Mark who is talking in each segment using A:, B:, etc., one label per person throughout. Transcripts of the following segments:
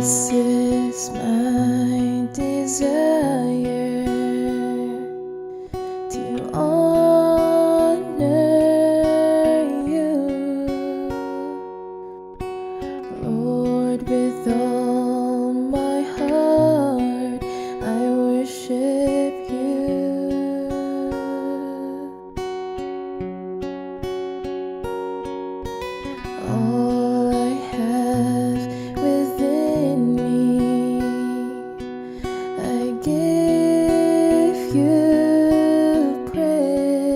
A: This is my desire to honor you, Lord, with all my heart I worship you. All I have within me, I give you praise.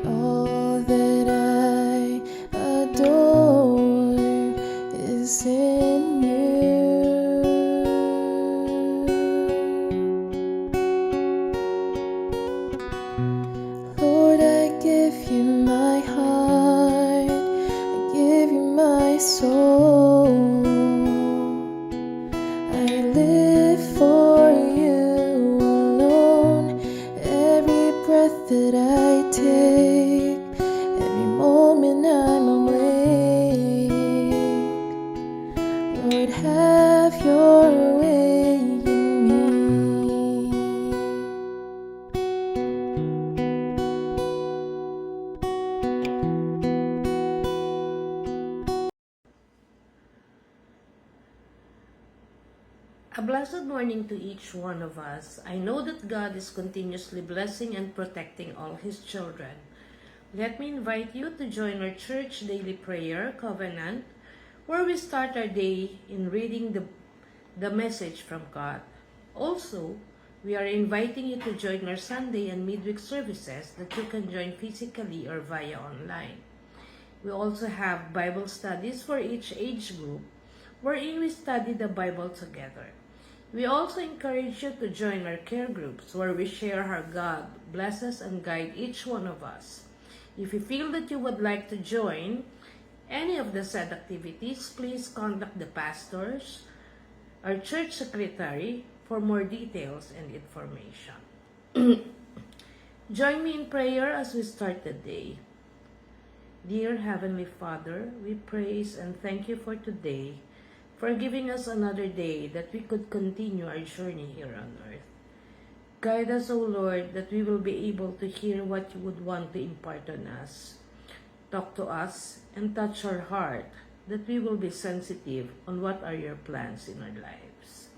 A: All that I adore is in you. Lord, I give you my heart, I give you my soul. I live for you alone. Every breath that I take, every moment I'm awake, Lord, have your way in me.
B: A blessed morning to each one of us. I know that God is continuously blessing and protecting all His children. Let me invite you to join our church daily prayer covenant, where we start our day in reading the message from God. Also, we are inviting you to join our Sunday and midweek services that you can join physically or via online. We also have Bible studies for each age group, wherein we study the Bible together. We also encourage you to join our care groups, where we share how God blesses and guides each one of us. If you feel that you would like to join any of the said activities, please contact the pastors, our church secretary, for more details and information. Join me in prayer as we start the day. Dear Heavenly Father, we praise and thank you for today, for giving us another day that we could continue our journey here on earth. Guide us, O Lord, that we will be able to hear what you would want to impart on us. Talk to us and touch our heart, that we will be sensitive on what are your plans in our lives.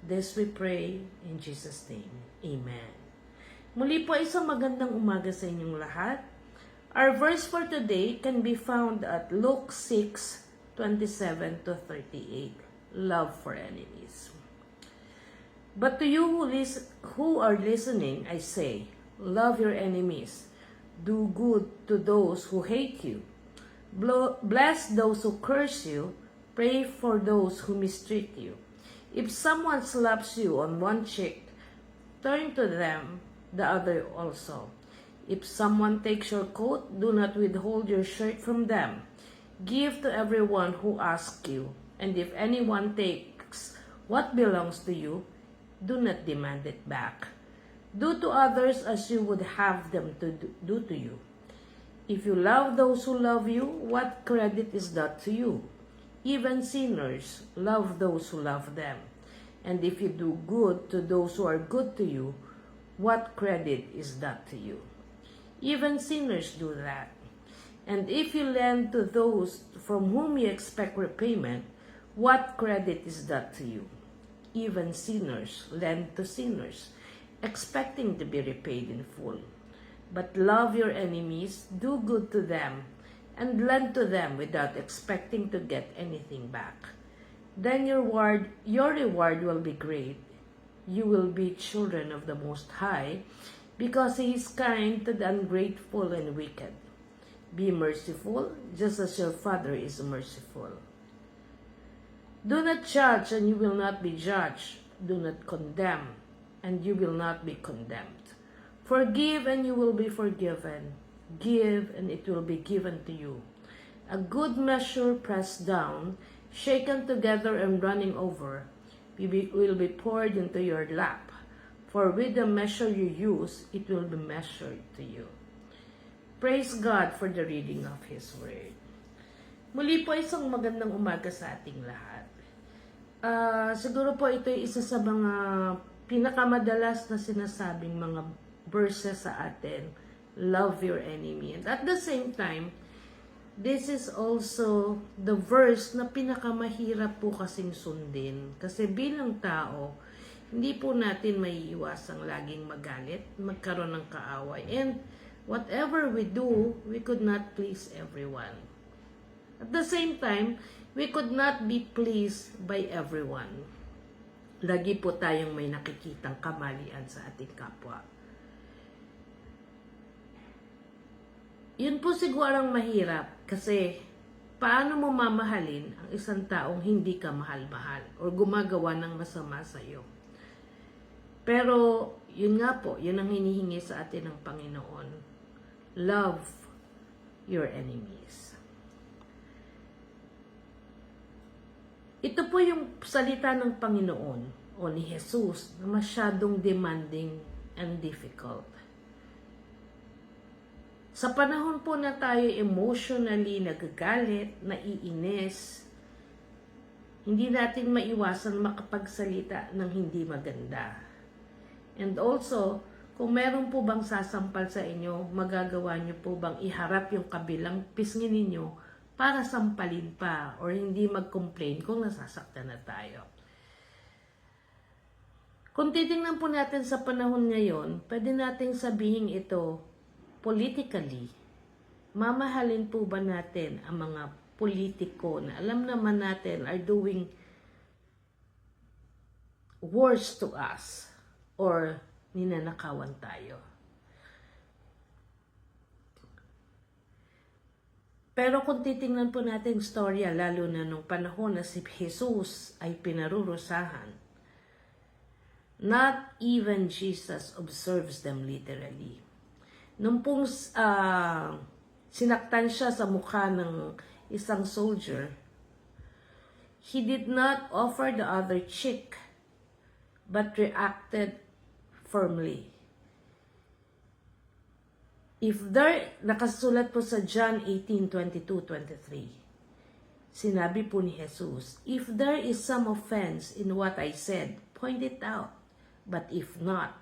B: This we pray in Jesus' name. Amen. Muli po isang magandang umaga sa inyong lahat. Our verse for today can be found at Luke 6:27 to 38. Love for enemies. But to you who are listening, I say, love your enemies. Do good to those who hate you. Bless those who curse you. Pray for those who mistreat you. If someone slaps you on one cheek, turn to them the other also. If someone takes your coat, do not withhold your shirt from them. Give to everyone who asks you, and if anyone takes what belongs to you, do not demand it back. Do to others as you would have them to do to you. If you love those who love you, what credit is that to you? Even sinners love those who love them. And if you do good to those who are good to you, what credit is that to you? Even sinners do that. And if you lend to those from whom you expect repayment, what credit is that to you? Even sinners lend to sinners, expecting to be repaid in full. But love your enemies, do good to them, and lend to them without expecting to get anything back. Then your reward will be great. You will be children of the Most High, because He is kind to the ungrateful and wicked. Be merciful, just as your Father is merciful. Do not judge, and you will not be judged. Do not condemn, and you will not be condemned. Forgive, and you will be forgiven. Give, and it will be given to you. A good measure pressed down, shaken together and running over, will be poured into your lap. For with the measure you use, it will be measured to you. Praise God for the reading of His Word. Muli po isang magandang umaga sa ating lahat. Siguro po ito ay isa sa mga pinakamadalas na sinasabing mga verses sa atin. Love your enemy. And at the same time, this is also the verse na pinakamahirap po kasing sundin. Kasi bilang tao, hindi po natin maiiwasang laging magalit, magkaroon ng kaaway. And whatever we do, we could not please everyone. At the same time, we could not be pleased by everyone. Lagi po tayong may nakikitang kamalian sa ating kapwa. Yun po siguro ang mahirap kasi paano mo mamahalin ang isang taong hindi ka mahal-mahal o gumagawa ng masama sa iyo. Pero yun nga po, yun ang hinihingi sa atin ng Panginoon. Love your enemies. Ito po yung salita ng Panginoon o ni Jesus na masyadong demanding and difficult. Sa panahon po na tayo emotionally nagagalit, naiinis, hindi natin maiwasan makapagsalita ng hindi maganda. And also, kung meron po bang sasampal sa inyo, magagawa nyo po bang iharap yung kabilang pisngin ninyo para sampalin pa or hindi mag-complain kung nasasaktan na tayo. Kung titingnan po natin sa panahon ngayon, pwede nating sabihin ito politically. Mamahalin po ba natin ang mga politiko na alam naman natin are doing worse to us or ninanakawan tayo? Pero kung titingnan po natin storya, lalo na nung panahon na si Jesus ay pinarurusahan, not even Jesus observes them literally. Nung pong sinaktan siya sa mukha ng isang soldier, he did not offer the other cheek, but reacted firmly. Nakasulat po sa John 18:22-23. Sinabi po ni Jesus, if there is some offense in what I said, point it out. But if not,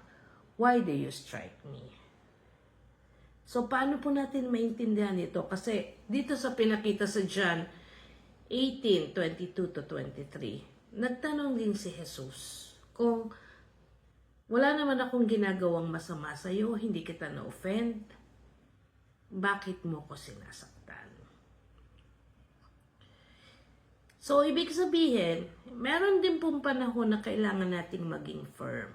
B: why do you strike me? So, paano po natin maintindihan ito? Kasi dito sa pinakita sa John 18:22-23, nagtanong din si Jesus kung wala naman akong ginagawang masama sa iyo, hindi kita na-offend, bakit mo ko sinasaktan? So, ibig sabihin, meron din pong panahon na kailangan nating maging firm.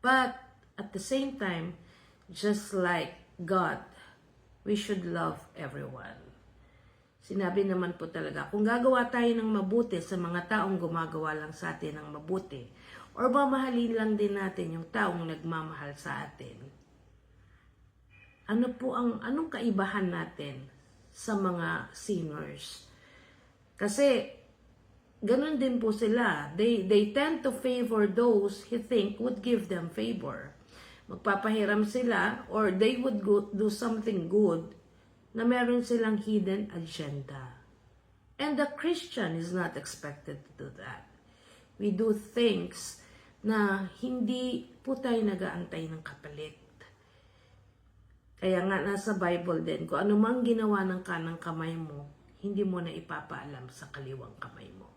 B: But, at the same time, just like God, we should love everyone. Sinabi naman po talaga, kung gagawa tayo ng mabuti sa mga taong gumagawa lang sa atin ng mabuti, or mamahalin lang din natin yung taong nagmamahal sa atin, anong kaibahan natin sa mga sinners? Kasi, ganun din po sila. They tend to favor those he think would give them favor. Magpapahiram sila or they would do something good na meron silang hidden agenda. And the Christian is not expected to do that. We do things na hindi po tayo nag-aantay ng kapalit. Kaya nga nasa Bible din, kung ano mang ginawa ng kanang kamay mo, hindi mo na ipapaalam sa kaliwang kamay mo.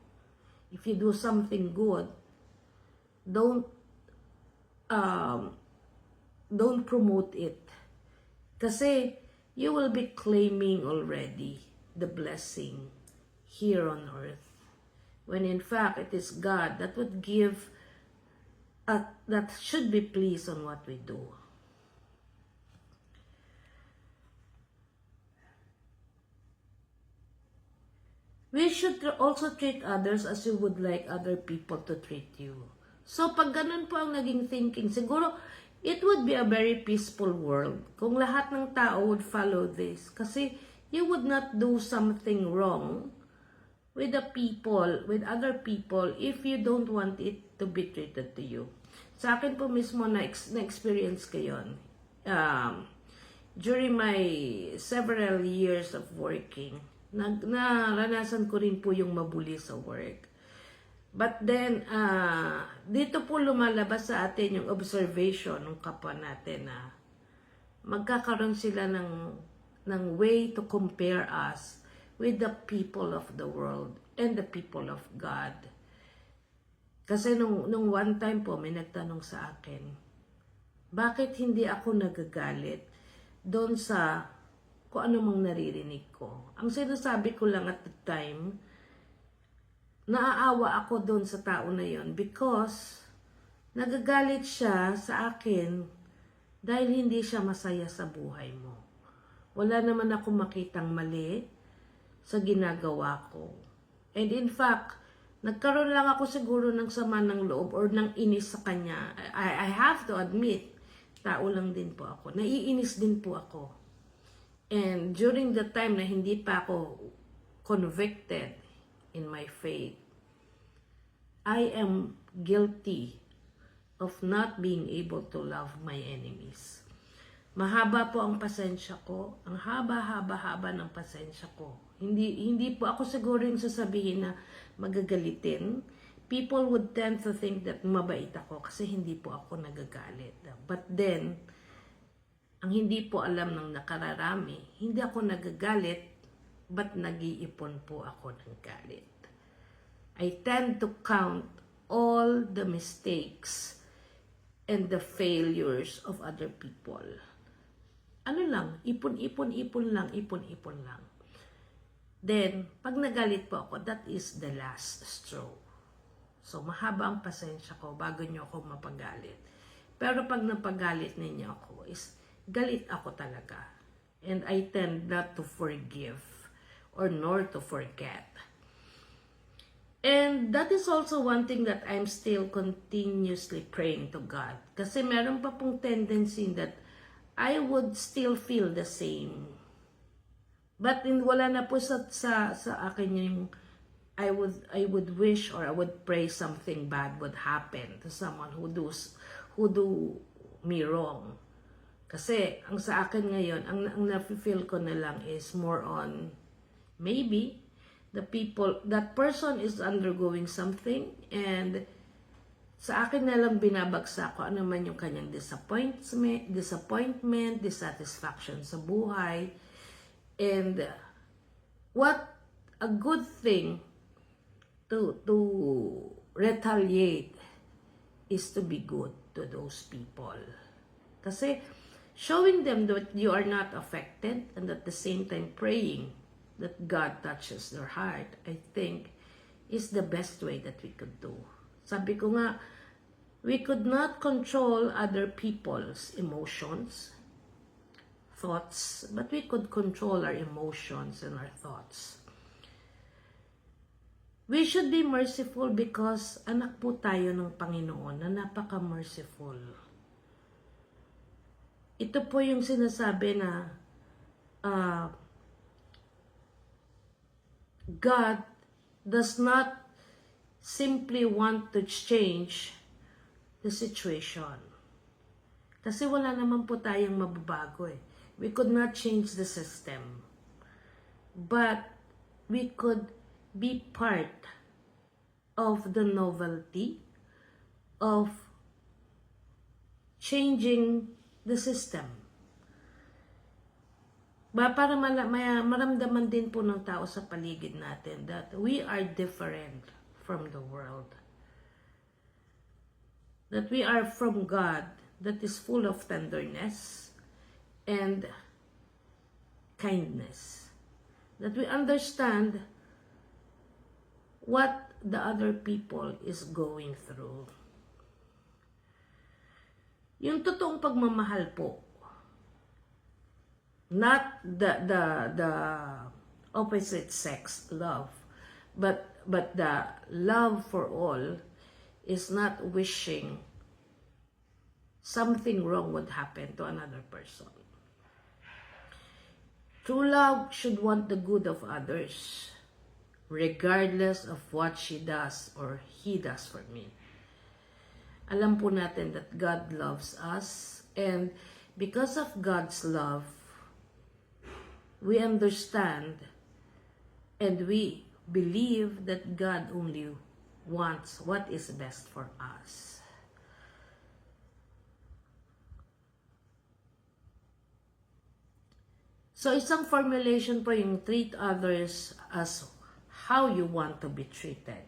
B: If you do something good, don't promote it. Kasi you will be claiming already the blessing here on earth. When in fact, it is God that would give, that should be pleased on what we do. We should also treat others as you would like other people to treat you. So, pag ganun po ang naging thinking, siguro, it would be a very peaceful world kung lahat ng tao would follow this. Kasi, you would not do something wrong with other people, if you don't want it to be treated to you. Sa akin po mismo, na-experience ko yun. During my several years of working, Naranasan ko rin po yung mabuli sa work. But then, dito po lumalabas sa atin yung observation ng kapwa natin na magkakaroon sila ng way to compare us with the people of the world and the people of God. Kasi nung one time po, may nagtanong sa akin, bakit hindi ako nagagalit doon sa kung ano mang naririnig ko? Ang sinasabi ko lang at the time, naaawa ako doon sa tao na yon because nagagalit siya sa akin dahil hindi siya masaya sa buhay mo. Wala naman ako makitang mali sa ginagawa ko. And in fact, nagkaroon lang ako siguro ng sama ng loob or ng inis sa kanya. I have to admit, tao lang din po ako. Naiinis din po ako. And during the time na hindi pa ako convicted in my faith, I am guilty of not being able to love my enemies. Mahaba po ang pasensya ko. Ang haba ng pasensya ko. Hindi po ako siguro yung sasabihin na magagalitin. People would tend to think that mabait ako kasi hindi po ako nagagalit. But then, ang hindi po alam ng nakararami, hindi ako nagagalit, but nag-iipon po ako ng galit. I tend to count all the mistakes and the failures of other people. Ano lang, ipon lang. Then, pag nagalit po ako, that is the last straw. So, mahaba ang pasensya ko bago nyo ako mapagalit. Pero pag napagalit ninyo ako, is galit ako talaga. And I tend not to forgive or nor to forget. And that is also one thing that I'm still continuously praying to God. Kasi meron pa pong tendency that I would still feel the same. But wala na po sa akin yung I would wish or I would pray something bad would happen to someone who do me wrong. Kasi ang sa akin ngayon, ang nafe-feel ko na lang is more on maybe that person is undergoing something and sa akin na lang binabagsak ko ano man yung kanyang disappointment, dissatisfaction sa buhay. And what a good thing to retaliate is to be good to those people. Kasi showing them that you are not affected and at the same time praying that God touches their heart, I think is the best way that we could do. Sabi ko nga, we could not control other people's emotions, thoughts, but we could control our emotions and our thoughts. We should be merciful because anak po tayo ng Panginoon na napaka-merciful. Ito po yung sinasabi na God does not simply want to change the situation. Kasi wala naman po tayong mababago eh. We could not change the system. But we could be part of the novelty of changing the system. Para maramdaman din po ng tao sa paligid natin that we are different from the world. That we are from God that is full of tenderness and kindness. That we understand what the other people is going through. Yung totoong pagmamahal po, not the opposite sex love, but the love for all is not wishing something wrong would happen to another person. True love should want the good of others, regardless of what she does or he does for me. Alam po natin that God loves us, and because of God's love, we understand And we believe that God only wants what is best for us. So, isang formulation po yung treat others as how you want to be treated.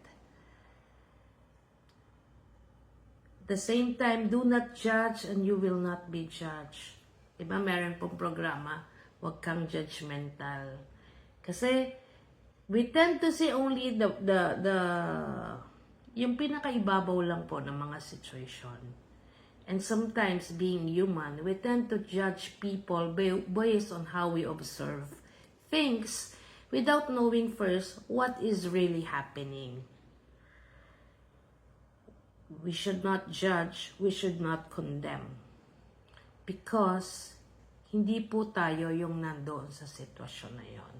B: At the same time, do not judge and you will not be judged. Diba, meron pong programa, huwag kang judgmental. Kasi, we tend to see only yung pinakaibabaw lang po ng mga situation. And sometimes, being human, we tend to judge people based on how we observe things without knowing first what is really happening. We should not judge, we should not condemn. Because hindi po tayo yung nandoon sa sitwasyon na yon.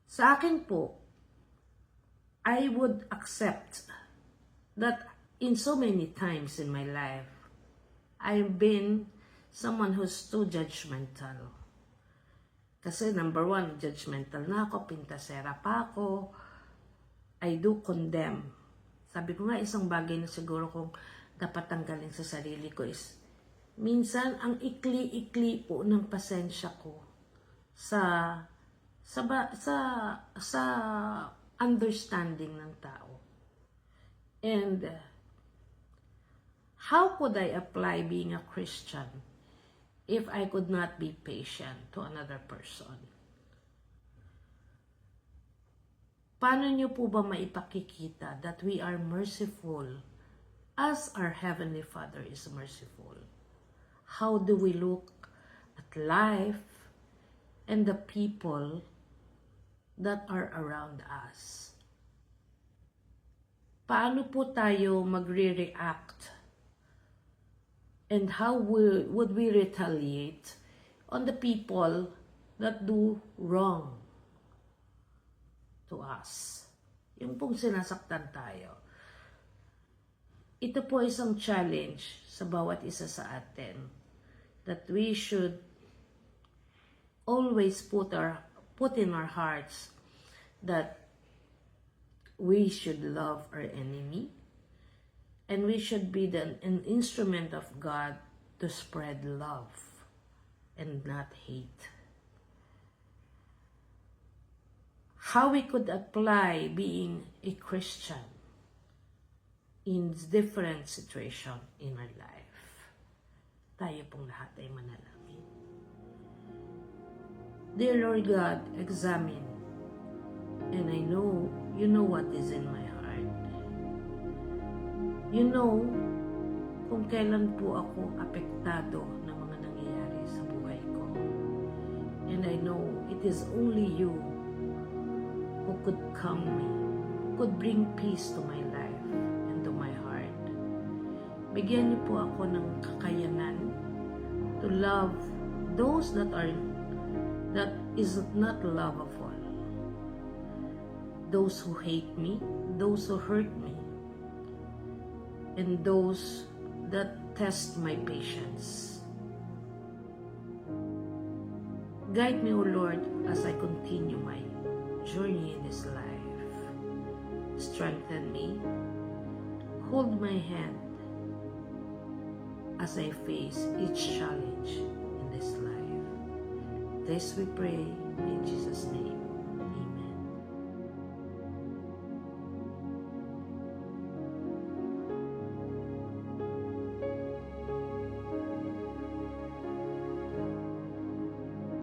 B: Sa akin po, I would accept that in so many times in my life, I've been someone who's too judgmental. Kasi number one, judgmental na ako, pintasera pa ako, I do condemn. Sabi ko nga, isang bagay na siguro kong dapat tanggalin sa sarili ko is, minsan ang ikli-ikli po ng pasensya ko sa understanding ng tao. And how could I apply being a Christian if I could not be patient to another person? Paano niyo po ba maipakikita that we are merciful as our Heavenly Father is merciful? How do we look at life and the people that are around us? Paano po tayo magre-react? And how would we retaliate on the people that do wrong to us? Yung pong sinasaktan tayo. Ito po isang challenge sa bawat isa sa atin that we should always put in our hearts that we should love our enemy. And we should be an instrument of God to spread love and not hate. How we could apply being a Christian in different situation in our life. Tayo pong lahat ay manalangin. Dear Lord God, examine, and I know you know what is in my heart. You know kung kailan po ako apektado ng mga nangyayari sa buhay ko. And I know it is only you who could calm me, could bring peace to my life and to my heart. Bigyan niyo po ako ng kakayanan to love those that is not lovable. Those who hate me, those who hurt me, and those that test my patience. Guide me, O Lord, as I continue my journey in this life. Strengthen me, hold my hand as I face each challenge in this life. This we pray in